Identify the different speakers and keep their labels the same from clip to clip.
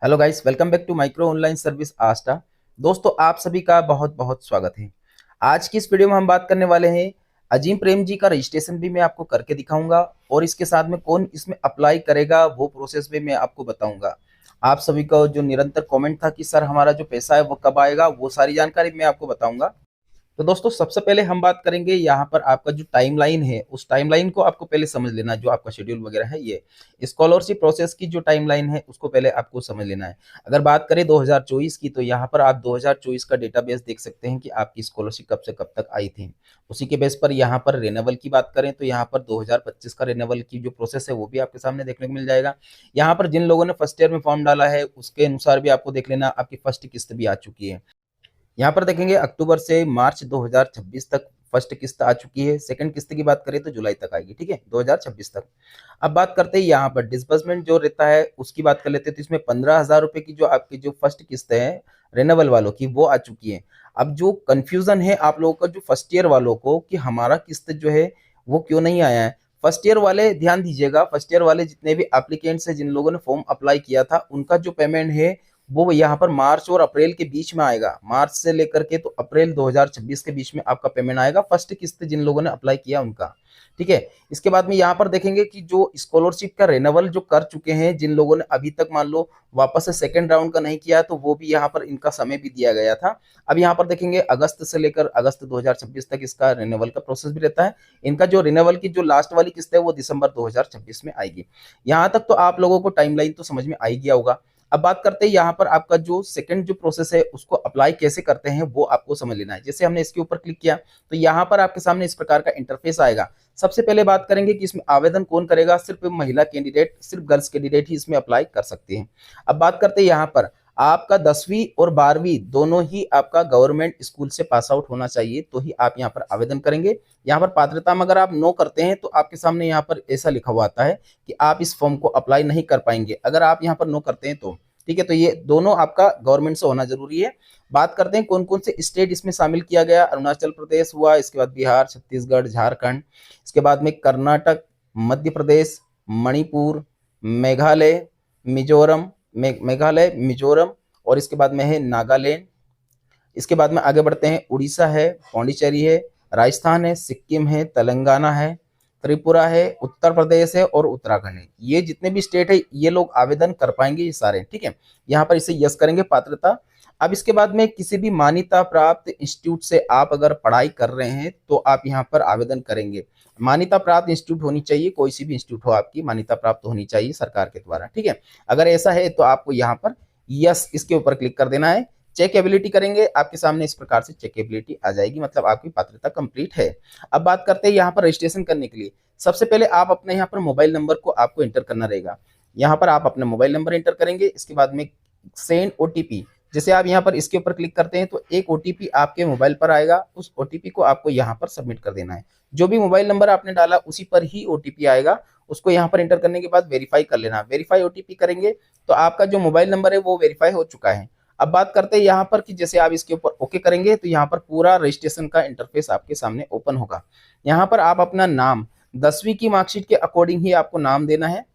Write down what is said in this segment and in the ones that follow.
Speaker 1: Hello guys, welcome back to micro online service आस्टा। दोस्तों, आप सभी का बहुत बहुत स्वागत है। आज की इस वीडियो में हम बात करने वाले हैं अजीम प्रेम जी का रजिस्ट्रेशन भी मैं आपको करके दिखाऊंगा और इसके साथ में कौन इसमें अप्लाई करेगा वो प्रोसेस भी मैं आपको बताऊंगा। आप सभी का जो निरंतर कमेंट था कि सर हमारा जो पैसा है वो कब आएगा, वो सारी जानकारी मैं आपको बताऊंगा। तो दोस्तों, सबसे पहले हम बात करेंगे यहाँ पर आपका जो टाइमलाइन है, उस टाइमलाइन को आपको पहले समझ लेना है। जो आपका शेड्यूल वगैरह है, ये स्कॉलरशिप प्रोसेस की जो टाइमलाइन है उसको पहले आपको समझ लेना है। अगर बात करें 2024 की, तो यहाँ पर आप 2024 का डेटाबेस देख सकते हैं कि आपकी स्कॉलरशिप कब से कब तक आई थी। उसी के बेस पर यहाँ पर रिन्यूअल की बात करें तो यहाँ पर 2025 का रिन्यूअल की जो प्रोसेस है वो भी आपके सामने देखने को मिल जाएगा। यहाँ पर जिन लोगों ने फर्स्ट ईयर में फॉर्म डाला है उसके अनुसार भी आपको देख लेना, आपकी फर्स्ट किस्त भी आ चुकी है। यहाँ पर देखेंगे अक्टूबर से मार्च 2026 तक फर्स्ट किस्त आ चुकी है। सेकंड किस्त की बात करें तो जुलाई तक आएगी, ठीक है, 2026 तक। अब बात करते हैं यहाँ पर डिसबर्समेंट जो रहता है उसकी बात कर लेते हैं। तो इसमें 15,000 रुपए की जो आपकी जो फर्स्ट किस्त है रेनेबल वालों की, वो आ चुकी है। अब जो कंफ्यूजन है आप लोगों का जो फर्स्ट ईयर वालों को कि हमारा किस्त जो है वो क्यों नहीं आया है, फर्स्ट ईयर वाले ध्यान दीजिएगा। फर्स्ट ईयर वाले जितने भी एप्लीकेंट्स है, जिन लोगों ने फॉर्म अप्लाई किया था, उनका जो पेमेंट है वो यहाँ पर मार्च और अप्रैल के बीच में आएगा। मार्च से लेकर के तो अप्रैल 2026 के बीच में आपका पेमेंट आएगा, फर्स्ट किस्त जिन लोगों ने अप्लाई किया उनका, ठीक है। इसके बाद में यहाँ पर देखेंगे कि जो स्कॉलरशिप का रिन्यूअल जो कर चुके हैं, जिन लोगों ने अभी तक मान लो वापस से सेकंड राउंड का नहीं किया, तो वो भी यहाँ पर इनका समय भी दिया गया था। अब यहाँ पर देखेंगे अगस्त से लेकर अगस्त 2026 तक इसका रिन्यूअल का प्रोसेस भी रहता है। इनका जो रिन्यूअल की जो लास्ट वाली किस्त है वो दिसंबर 2026 में आएगी। यहाँ तक तो आप लोगों को टाइमलाइन तो समझ में आ ही गया होगा। अब बात करते हैं यहाँ पर आपका जो सेकंड जो प्रोसेस है उसको अप्लाई कैसे करते हैं वो आपको समझ लेना है। जैसे हमने इसके ऊपर क्लिक किया तो यहाँ पर आपके सामने इस प्रकार का इंटरफेस आएगा। सबसे पहले बात करेंगे कि इसमें आवेदन कौन करेगा। सिर्फ महिला कैंडिडेट, सिर्फ गर्ल्स कैंडिडेट ही इसमें अप्लाई कर सकते हैं। अब बात करते हैं यहाँ पर आपका 10वीं और 12वीं दोनों ही आपका गवर्नमेंट स्कूल से पास आउट होना चाहिए, तो ही आप यहाँ पर आवेदन करेंगे। यहाँ पर पात्रता में अगर आप नो करते हैं तो आपके सामने यहाँ पर ऐसा लिखा हुआ आता है कि आप इस फॉर्म को अप्लाई नहीं कर पाएंगे, अगर आप यहाँ पर नो करते हैं तो, ठीक है। तो ये दोनों आपका गवर्नमेंट से होना जरूरी है। बात करते हैं कौन कौन से स्टेट इसमें शामिल किया गया। अरुणाचल प्रदेश हुआ, इसके बाद बिहार, छत्तीसगढ़, झारखंड, इसके बाद में कर्नाटक, मध्य प्रदेश, मणिपुर, मेघालय, मिजोरम, मेघालय, मिजोरम, और इसके बाद में है नागालैंड। इसके बाद में आगे बढ़ते हैं, उड़ीसा है, पौंडीचेरी है, राजस्थान है, सिक्किम है, तेलंगाना है, त्रिपुरा है, उत्तर प्रदेश है और उत्तराखंड है। ये जितने भी स्टेट है ये लोग आवेदन कर पाएंगे, ये सारे, ठीक है। यहाँ पर इसे यस करेंगे पात्रता। अब इसके बाद में किसी भी मान्यता प्राप्त इंस्टीट्यूट से आप अगर पढ़ाई कर रहे हैं तो आप यहाँ पर आवेदन करेंगे। मान्यता प्राप्त इंस्टीट्यूट होनी चाहिए, कोई सी भी इंस्टीट्यूट हो आपकी मान्यता प्राप्त होनी चाहिए सरकार के द्वारा, ठीक है। अगर ऐसा है तो आपको यहाँ पर यस इसके ऊपर क्लिक कर देना है। चेक एबिलिटी करेंगे, आपके सामने इस प्रकार से चेक एबिलिटी आ जाएगी, मतलब आपकी पात्रता कंप्लीट है। अब बात करते हैं यहाँ पर रजिस्ट्रेशन करने के लिए। सबसे पहले आप अपने यहाँ पर मोबाइल नंबर को आपको एंटर करना रहेगा। यहाँ पर आप अपना मोबाइल नंबर एंटर करेंगे। इसके बाद में सेंड ओटीपी, जैसे आप यहाँ पर इसके ऊपर क्लिक करते हैं तो एक ओटीपी आपके मोबाइल पर आएगा। उस ओटीपी को आपको यहाँ पर सबमिट कर देना है। जो भी मोबाइल नंबर आपने डाला उसी पर ही ओटीपी आएगा। उसको यहाँ पर एंटर करने के बाद वेरीफाई कर लेना। वेरीफाई ओटीपी करेंगे तो आपका जो मोबाइल नंबर है वो वेरीफाई हो चुका है। अब बात करते हैं यहाँ पर कि जैसे आप इसके ऊपर ओके करेंगे तो यहाँ पर पूरा रजिस्ट्रेशन का इंटरफेस आपके सामने ओपन होगा। यहाँ पर आप अपना नाम 10वीं की मार्कशीट के अकॉर्डिंग ही आपको नाम देना है।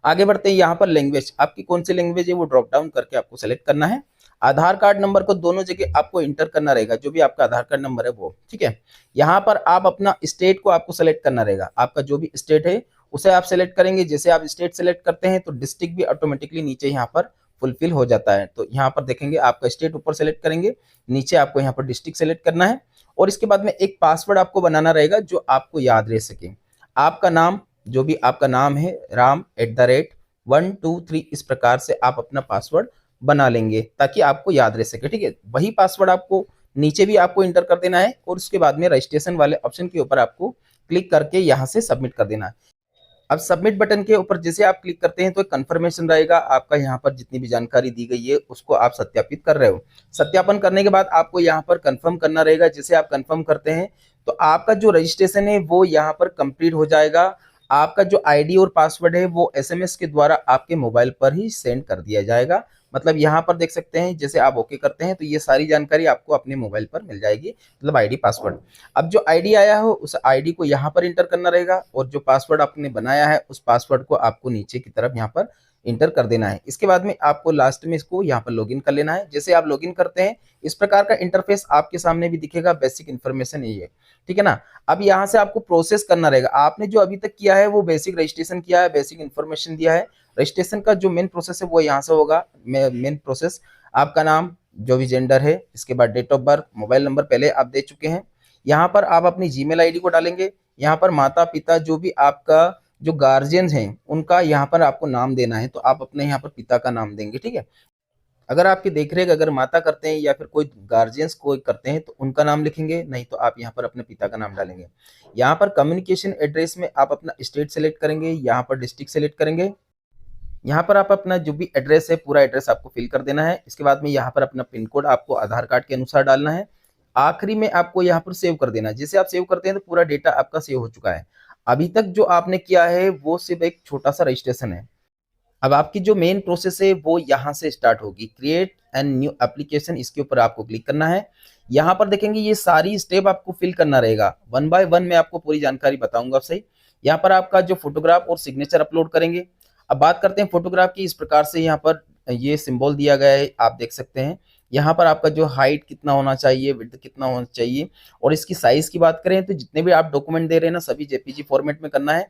Speaker 1: आगे बढ़ते हैं, यहाँ पर लैंग्वेज, आपकी कौन सी लैंग्वेज है वो ड्रॉप डाउन करके आपको सेलेक्ट करना है। आधार कार्ड नंबर को दोनों जगह आपको इंटर करना रहेगा, जो भी आपका आधार कार्ड नंबर है वो, ठीक है। यहाँ पर आप अपना स्टेट को आपको सेलेक्ट करना रहेगा। आपका जो भी स्टेट है उसे आप सेलेक्ट करेंगे। जैसे आप स्टेट सेलेक्ट करते हैं तो डिस्ट्रिक्ट भी ऑटोमेटिकली नीचे यहाँ पर फुलफिल हो जाता है। तो यहाँ पर देखेंगे आपका स्टेट ऊपर सेलेक्ट करेंगे, नीचे आपको यहाँ पर डिस्ट्रिक्ट सेलेक्ट करना है। और इसके बाद में एक पासवर्ड आपको बनाना रहेगा जो आपको याद रह सके। आपका नाम, जो भी आपका नाम है, ram@123, इस प्रकार से आप अपना पासवर्ड बना लेंगे ताकि आपको याद रह सके, ठीक है। वही पासवर्ड आपको नीचे भी आपको इंटर कर देना है और उसके बाद में रजिस्ट्रेशन वाले ऑप्शन के ऊपर आपको क्लिक करके यहाँ से सबमिट कर देना है। अब सबमिट बटन के ऊपर जैसे आप क्लिक करते हैं तो एक कंफर्मेशन रहेगा आपका। यहाँ पर जितनी भी जानकारी दी गई है उसको आप सत्यापित कर रहे हो। सत्यापन करने के बाद आपको यहाँ पर कंफर्म करना रहेगा। जैसे आप कंफर्म करते हैं तो आपका जो रजिस्ट्रेशन है वो यहाँ पर कंप्लीट हो जाएगा। आपका जो आईडी और पासवर्ड है वो एसएमएस के द्वारा आपके मोबाइल पर ही सेंड कर दिया जाएगा। मतलब यहाँ पर देख सकते हैं जैसे आप ओके करते हैं तो ये सारी जानकारी आपको अपने मोबाइल पर मिल जाएगी, मतलब आईडी पासवर्ड। अब जो आईडी आया हो उस आईडी को यहाँ पर इंटर करना रहेगा और जो पासवर्ड आपने बनाया है उस पासवर्ड को आपको नीचे की तरफ यहाँ पर इंटर कर देना है। इसके बाद में आपको लास्ट में इसको यहाँ पर लॉगिन कर लेना है। जैसे आप लॉगिन करते हैं इस प्रकार का इंटरफेस आपके सामने भी दिखेगा। बेसिक इन्फॉर्मेशन यही है, ठीक है ना। अब यहाँ से आपको प्रोसेस करना रहेगा। आपने जो अभी तक किया है वो बेसिक रजिस्ट्रेशन किया है, बेसिक इन्फॉर्मेशन दिया है। रजिस्ट्रेशन का जो मेन प्रोसेस है वो यहाँ से होगा। मेन प्रोसेस आपका नाम, जो भी जेंडर है, इसके बाद date of birth, mobile number पहले आप दे चुके हैं। यहाँ पर आप अपनी जीमेल आईडी को डालेंगे। यहाँ पर माता पिता जो भी आपका जो गार्जियन हैं उनका यहाँ पर आपको नाम देना है, तो आप अपने यहाँ पर पिता का नाम देंगे, ठीक है। अगर आपकी देखरेख अगर माता करते हैं या फिर कोई गार्जियंस कोई करते हैं तो उनका नाम लिखेंगे, नहीं तो आप यहाँ पर अपने पिता का नाम डालेंगे। यहाँ पर कम्युनिकेशन एड्रेस में आप अपना स्टेट सेलेक्ट करेंगे, यहाँ पर डिस्ट्रिक्ट सेलेक्ट करेंगे। यहाँ पर आप अपना जो भी एड्रेस है पूरा एड्रेस आपको फिल कर देना है। इसके बाद में यहाँ पर अपना पिन कोड आपको आधार कार्ड के अनुसार डालना है। आखिरी में आपको यहाँ पर सेव कर देना है। जैसे आप सेव करते हैं तो पूरा डेटा आपका सेव हो चुका है। अभी तक जो आपने किया है वो सिर्फ एक छोटा सा रजिस्ट्रेशन है। अब आपकी जो मेन प्रोसेस है वो यहाँ से स्टार्ट होगी। क्रिएट एंड न्यू एप्लीकेशन, इसके ऊपर आपको क्लिक करना है। यहाँ पर देखेंगे ये सारी स्टेप आपको फिल करना रहेगा। वन बाय वन मैं आपको पूरी जानकारी बताऊंगा सही। यहाँ पर आपका जो फोटोग्राफ और सिग्नेचर अपलोड करेंगे। अब बात करते हैं फोटोग्राफ की। इस प्रकार से यहाँ पर ये सिंबल दिया गया है, आप देख सकते हैं। यहाँ पर आपका जो हाइट कितना होना चाहिए, विड्थ कितना होना चाहिए, और इसकी साइज की बात करें तो जितने भी आप डॉक्यूमेंट दे रहे हैं ना सभी जेपीजी फॉर्मेट में करना है।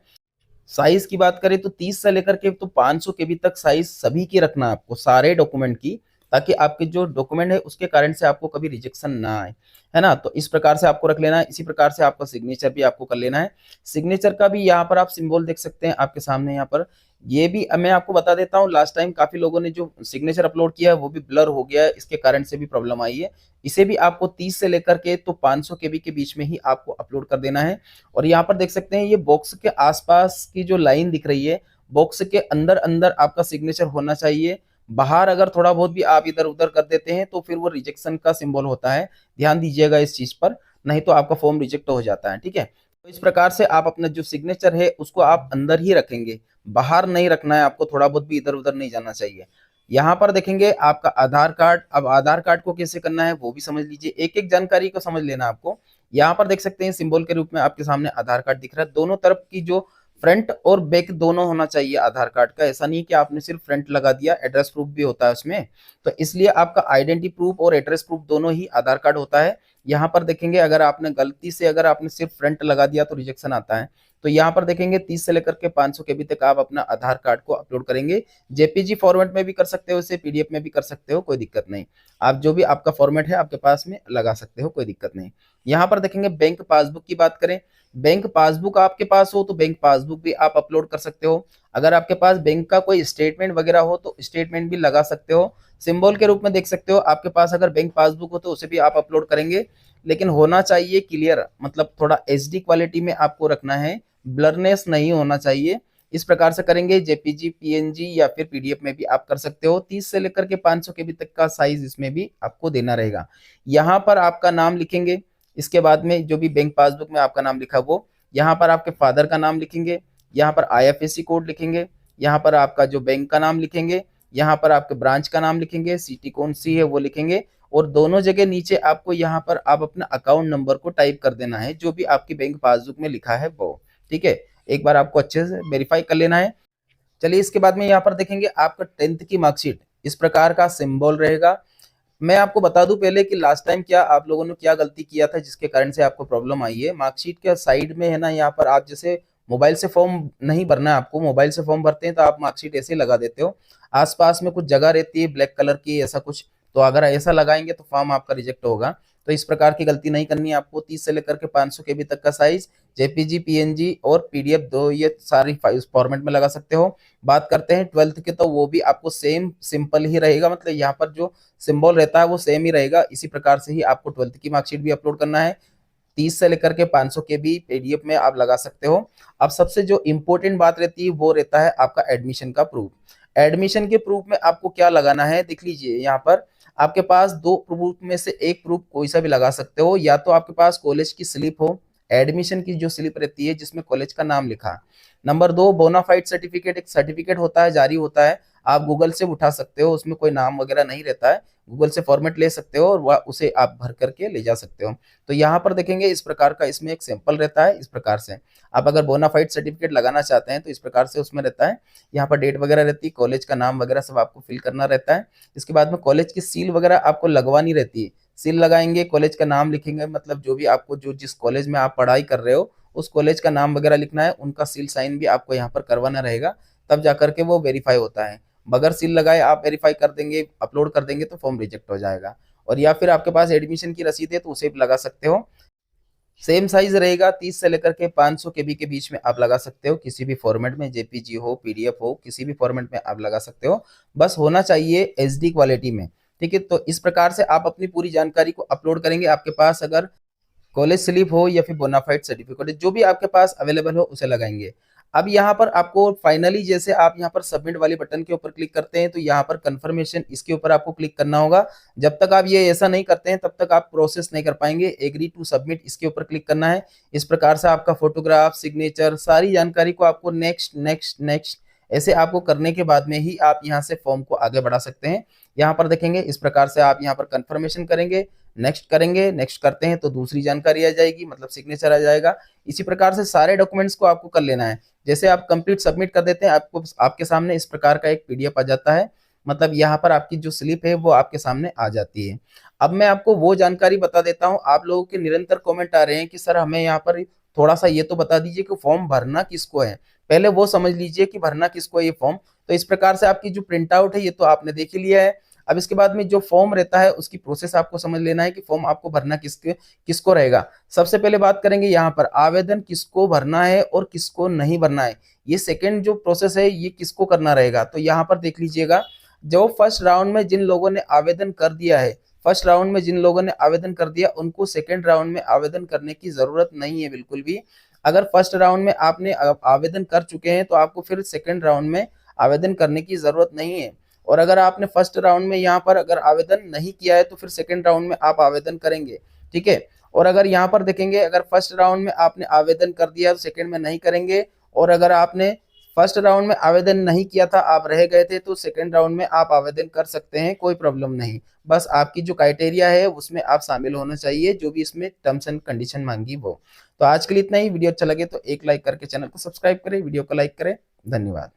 Speaker 1: साइज की बात करें तो 30 से लेकर के तो 500 केबी तक साइज सभी की रखना है आपको, सारे डॉक्यूमेंट की, ताकि आपके जो डॉक्यूमेंट है उसके कारण से आपको कभी रिजेक्शन ना आए, है ना। तो इस प्रकार से आपको रख लेना है। इसी प्रकार से आपका सिग्नेचर भी आपको कर लेना है। सिग्नेचर का भी यहाँ पर आप सिंबल देख सकते हैं आपके सामने। यहाँ पर ये भी मैं आपको बता देता हूँ, लास्ट टाइम काफी लोगों ने जो सिग्नेचर अपलोड किया है वो भी ब्लर हो गया है, इसके कारण से भी प्रॉब्लम आई है। इसे भी आपको 30 से लेकर के तो 500 केबी के बीच में ही आपको अपलोड कर देना है। और यहाँ पर देख सकते हैं ये बॉक्स के आसपास की जो लाइन दिख रही है, बॉक्स के अंदर अंदर आपका सिग्नेचर होना चाहिए। बाहर अगर थोड़ा बहुत भी आप इधर उधर कर देते हैं तो फिर वो रिजेक्शन का सिंबल होता है। ध्यान दीजिएगा इस चीज पर, नहीं तो आपका फॉर्म रिजेक्ट हो जाता है, ठीक है। तो इस प्रकार से आप अपना जो सिग्नेचर है उसको आप अंदर ही रखेंगे, बाहर नहीं रखना है आपको, थोड़ा बहुत भी इधर उधर नहीं जाना चाहिए। यहाँ पर देखेंगे आपका आधार कार्ड। अब आधार कार्ड को कैसे करना है वो भी समझ लीजिए, एक एक जानकारी को समझ लेना आपको। यहाँ पर देख सकते हैं सिंबल के रूप में आपके सामने आधार कार्ड दिख रहा है। दोनों तरफ की जो फ्रंट और बैक दोनों होना चाहिए आधार कार्ड का। ऐसा नहीं कि आपने सिर्फ फ्रंट लगा दिया, एड्रेस प्रूफ भी होता है उसमें, तो इसलिए आपका आइडेंटिटी प्रूफ और एड्रेस प्रूफ दोनों ही आधार कार्ड होता है। यहाँ पर देखेंगे अगर आपने गलती से अगर आपने सिर्फ फ्रंट लगा दिया तो रिजेक्शन आता है। तो यहाँ पर देखेंगे 30 से लेकर के 500 केबी तक आप अपना आधार कार्ड को अपलोड करेंगे। जेपीजी फॉर्मेट में भी कर सकते हो, इसे पीडीएफ में भी कर सकते हो, कोई दिक्कत नहीं। आप जो भी आपका फॉर्मेट है आपके पास में लगा सकते हो, कोई दिक्कत नहीं। यहाँ पर देखेंगे बैंक पासबुक की बात करें, बैंक पासबुक आपके पास हो तो बैंक पासबुक भी आप अपलोड कर सकते हो। अगर आपके पास बैंक का कोई स्टेटमेंट वगैरह हो तो स्टेटमेंट भी लगा सकते हो। सिंबल के रूप में देख सकते हो आपके पास अगर बैंक पासबुक हो तो उसे भी आप अपलोड करेंगे, लेकिन होना चाहिए क्लियर, मतलब थोड़ा एचडी क्वालिटी में आपको रखना है, ब्लरनेस नहीं होना चाहिए। इस प्रकार से करेंगे। जेपीजी, पीएनजी या फिर पीडीएफ में भी आप कर सकते हो। 30 से लेकर के 500 केबी तक का साइज इसमें भी आपको देना रहेगा। यहाँ पर आपका नाम लिखेंगे। इसके बाद में जो भी बैंक पासबुक में आपका नाम लिखा वो, यहाँ पर आपके फादर का नाम लिखेंगे, यहाँ पर आईएफएससी कोड लिखेंगे, यहाँ पर आपका जो बैंक का नाम लिखेंगे, यहाँ पर आपके ब्रांच का नाम लिखेंगे, सिटी कौन सी है वो लिखेंगे, और दोनों जगह नीचे आपको यहाँ पर आप अपना अकाउंट नंबर को टाइप कर देना है जो भी आपकी बैंक पासबुक में लिखा है वो, ठीक है। एक बार आपको अच्छे से वेरीफाई कर लेना है। चलिए इसके बाद में यहाँ पर देखेंगे आपका 10th की मार्कशीट इस प्रकार का सिंबल रहेगा। मैं आपको बता दूं पहले कि लास्ट टाइम क्या आप लोगों ने क्या गलती किया था जिसके कारण से आपको प्रॉब्लम आई है। मार्कशीट के साइड में है ना, यहाँ पर आप जैसे मोबाइल से फॉर्म नहीं भरना है आपको, मोबाइल से फॉर्म भरते हैं तो आप मार्कशीट ऐसे लगा देते हो, आसपास में कुछ जगह रहती है ब्लैक कलर की ऐसा कुछ, तो अगर ऐसा लगाएंगे तो फॉर्म आपका रिजेक्ट होगा। तो इस प्रकार की गलती नहीं करनी है आपको। 30 से लेकर के 500 केबी तक का साइज, जेपीजी, पीएनजी और पीडीएफ दो ये सारी फॉर्मेट में लगा सकते हो। बात करते हैं 12th के, तो वो भी आपको सेम सिंपल ही रहेगा, मतलब यहाँ पर जो सिंबल रहता है वो सेम ही रहेगा। इसी प्रकार से ही आपको 12th की मार्कशीट भी अपलोड करना है। 30 से लेकर के 500 के भी पीडीएफ में आप लगा सकते हो। अब सबसे जो इंपॉर्टेंट बात रहती है वो रहता है आपका एडमिशन का प्रूफ। एडमिशन के प्रूफ में आपको क्या लगाना है देख लीजिए। यहाँ पर आपके पास दो प्रूफ में से एक प्रूफ कोई सा भी लगा सकते हो, या तो आपके पास कॉलेज की स्लिप हो, एडमिशन की जो स्लिप रहती है जिसमें कॉलेज का नाम लिखा। नंबर 2 बोनाफाइड सर्टिफिकेट, एक सर्टिफिकेट होता है जारी होता है, आप गूगल से उठा सकते हो, उसमें कोई नाम वगैरह नहीं रहता है, गूगल से फॉर्मेट ले सकते हो और वह उसे आप भर करके ले जा सकते हो। तो यहाँ पर देखेंगे इस प्रकार का इसमें एक सैंपल रहता है। इस प्रकार से आप अगर बोनाफाइड सर्टिफिकेट लगाना चाहते हैं तो इस प्रकार से उसमें रहता है। यहाँ पर डेट वगैरह रहती है, कॉलेज का नाम वगैरह सब आपको फिल करना रहता है। इसके बाद में कॉलेज की सील वगैरह आपको लगवानी रहती है। सील लगाएंगे, कॉलेज का नाम लिखेंगे, मतलब जो भी आपको जो जिस कॉलेज में आप पढ़ाई कर रहे हो उस कॉलेज का नाम वगैरह लिखना है, उनका सील साइन भी आपको यहाँ पर करवाना रहेगा, तब जाकर के वो वेरीफाई होता है। बगैर सील लगाए आप वेरीफाई कर देंगे, अपलोड कर देंगे तो फॉर्म रिजेक्ट हो जाएगा। और या फिर आपके पास एडमिशन की रसीद है तो उसे भी लगा सकते हो। सेम साइज रहेगा, 30 से लेकर के 500 केबी के बीच में आप लगा सकते हो, किसी भी फॉर्मेट में, जेपीजी हो, पीडीएफ हो, किसी भी फॉर्मेट में आप लगा सकते हो, बस होना चाहिए एचडी क्वालिटी में। ठीक है, तो इस प्रकार से आप अपनी पूरी जानकारी को अपलोड करेंगे। आपके पास अगर कॉलेज स्लिप हो या फिर बोनाफाइड सर्टिफिकेट जो भी आपके पास अवेलेबल हो उसे लगाएंगे। अब यहाँ पर आपको फाइनली जैसे आप यहाँ पर सबमिट वाली बटन के ऊपर क्लिक करते हैं तो यहाँ पर कंफर्मेशन इसके ऊपर आपको क्लिक करना होगा। जब तक आप ये ऐसा नहीं करते हैं तब तक आप प्रोसेस नहीं कर पाएंगे। एग्री टू सबमिट इसके ऊपर क्लिक करना है। इस प्रकार से आपका फोटोग्राफ, सिग्नेचर, सारी जानकारी को आपको नेक्स्ट नेक्स्ट नेक्स्ट ऐसे आपको करने के बाद में ही आप यहाँ से फॉर्म को आगे बढ़ा सकते हैं। यहाँ पर देखेंगे इस प्रकार से आप यहाँ पर कंफर्मेशन करेंगे, नेक्स्ट करेंगे, नेक्स्ट करते हैं तो दूसरी जानकारी आ जाएगी, मतलब सिग्नेचर आ जाएगा। इसी प्रकार से सारे डॉक्यूमेंट्स को आपको कर लेना है। जैसे आप कंप्लीट सबमिट कर देते हैं आपको आपके सामने इस प्रकार का एक पीडीएफ आ जाता है, मतलब यहाँ पर आपकी जो स्लिप है वो आपके सामने आ जाती है। अब मैं आपको वो जानकारी बता देता हूँ। आप लोगों के निरंतर कमेंट आ रहे हैं कि सर हमें यहाँ पर थोड़ा सा ये तो बता दीजिए कि फॉर्म भरना किसको है, पहले वो समझ लीजिए कि भरना किसको है ये फॉर्म। तो इस प्रकार से आपकी जो प्रिंट आउट है ये तो आपने देख ही लिया है। अब इसके बाद में जो फॉर्म रहता है उसकी प्रोसेस आपको समझ लेना है कि फॉर्म आपको भरना किसको रहेगा। सबसे पहले बात करेंगे यहाँ पर आवेदन किसको भरना है और किसको नहीं भरना है। ये सेकंड जो प्रोसेस है ये किसको करना रहेगा, तो यहाँ पर देख लीजिएगा। जो फर्स्ट राउंड में जिन लोगों ने आवेदन कर दिया है, फर्स्ट राउंड में जिन लोगों ने आवेदन कर दिया उनको सेकेंड राउंड में आवेदन करने की जरूरत नहीं है बिल्कुल भी। अगर फर्स्ट राउंड में आपने आवेदन कर चुके हैं तो आपको फिर सेकेंड राउंड में आवेदन करने की जरूरत नहीं है। और अगर आपने फर्स्ट राउंड में यहाँ पर अगर आवेदन नहीं किया है तो फिर सेकेंड राउंड में आप आवेदन करेंगे। ठीक है, और अगर यहाँ पर देखेंगे अगर फर्स्ट राउंड में आपने आवेदन कर दिया तो सेकेंड में नहीं करेंगे। और अगर आपने फर्स्ट राउंड में आवेदन नहीं किया था, आप रह गए थे, तो सेकेंड राउंड में आप आवेदन कर सकते हैं, कोई प्रॉब्लम नहीं। बस आपकी जो क्राइटेरिया है उसमें आप शामिल होना चाहिए, जो भी इसमें टर्म्स एंड कंडीशन मांगी वो। तो आज के लिए इतना ही। वीडियो अच्छा लगे तो एक लाइक करके चैनल को सब्सक्राइब करें, वीडियो को लाइक करें। धन्यवाद।